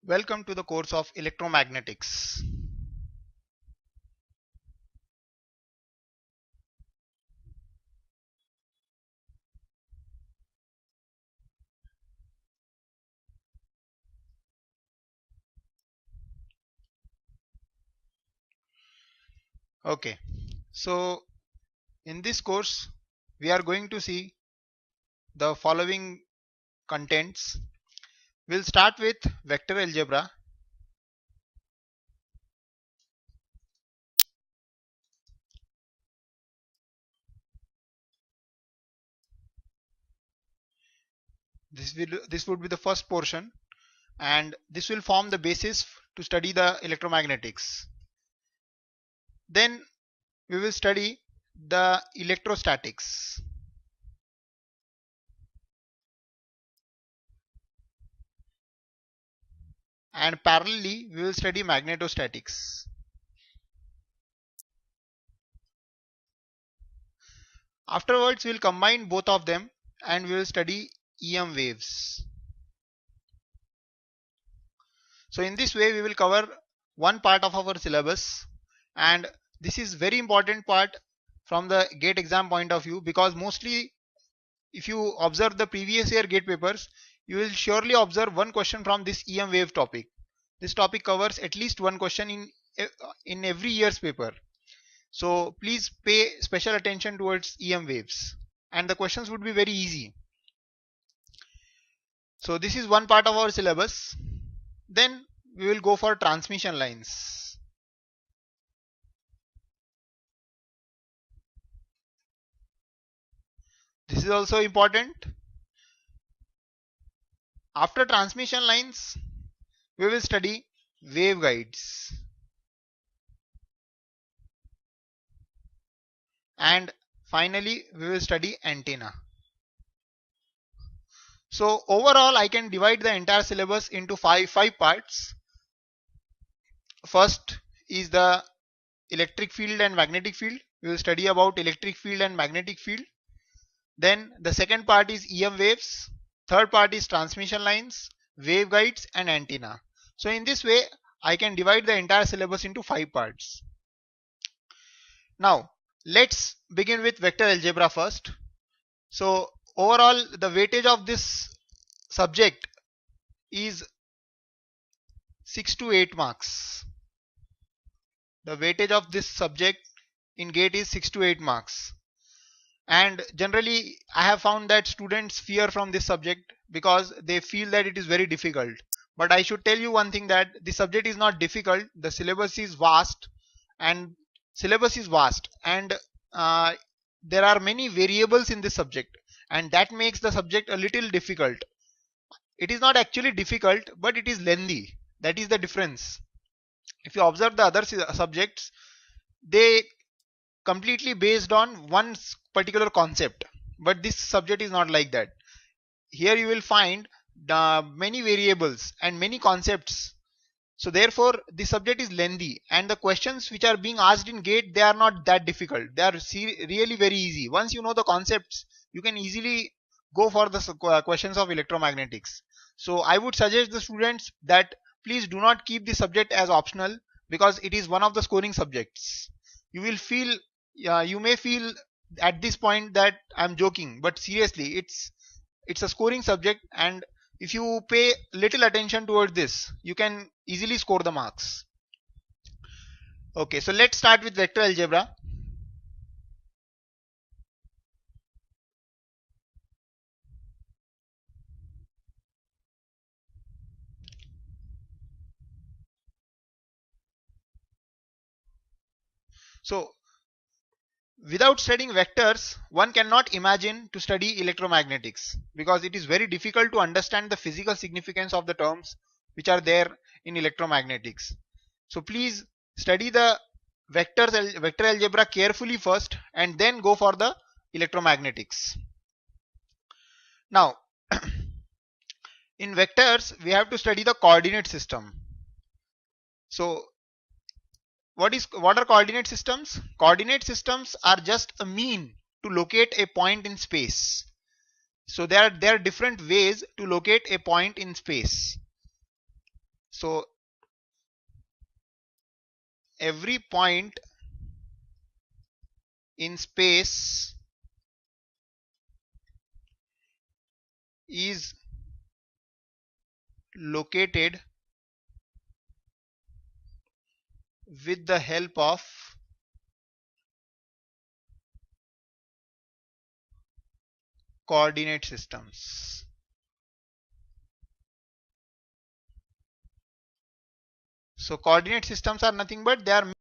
Welcome to the course of Electromagnetics. Okay, so in this course we are going to see the following contents. We'll start with vector algebra. This would be the first portion, and this will form the basis to study the electromagnetics. Then we will study the electrostatics. And parallelly we will study magnetostatics. Afterwards we will combine both of them and we will study EM waves. So in this way we will cover one part of our syllabus, and this is very important part from the GATE exam point of view, because mostly if you observe the previous year GATE papers, you will surely observe one question from this EM wave topic. This topic covers at least one question in every year's paper. So please pay special attention towards EM waves, and the questions would be very easy. So this is one part of our syllabus. Then we will go for transmission lines. This is also important. After transmission lines, we will study waveguides. And finally, we will study antenna. So overall, I can divide the entire syllabus into five parts. First is the electric field and magnetic field. We will study about electric field and magnetic field. Then the second part is EM waves. Third part is transmission lines, waveguides and antenna. So in this way, I can divide the entire syllabus into 5 parts. Now, let's begin with vector algebra first. So overall, the weightage of this subject is 6 to 8 marks. The weightage of this subject in GATE is 6 to 8 marks. And generally, I have found that students fear from this subject because they feel that it is very difficult. But I should tell you one thing, that the subject is not difficult. The syllabus is vast, and there are many variables in this subject, and that makes the subject a little difficult. It is not actually difficult, but it is lengthy. That is the difference. If you observe the other subjects, they completely based on one particular concept, but this subject is not like that. Here you will find many variables and many concepts. So therefore this subject is lengthy, and the questions which are being asked in GATE, they are not that difficult. They are really very easy. Once you know the concepts, you can easily go for the questions of electromagnetics. So I would suggest the students that please do not keep this subject as optional, because it is one of the scoring subjects. You may feel at this point that I'm joking, but seriously, it's a scoring subject, and if you pay little attention towards this, you can easily score the marks. Okay, so let's start with vector algebra. So without studying vectors, one cannot imagine to study electromagnetics, because it is very difficult to understand the physical significance of the terms which are there in electromagnetics. So please study the vector algebra carefully first, and then go for the electromagnetics. Now in vectors we have to study the coordinate system. So what are coordinate systems? Coordinate systems are just a mean to locate a point in space. So there are different ways to locate a point in space. So every point in space is located with the help of coordinate systems. So coordinate systems are nothing but they are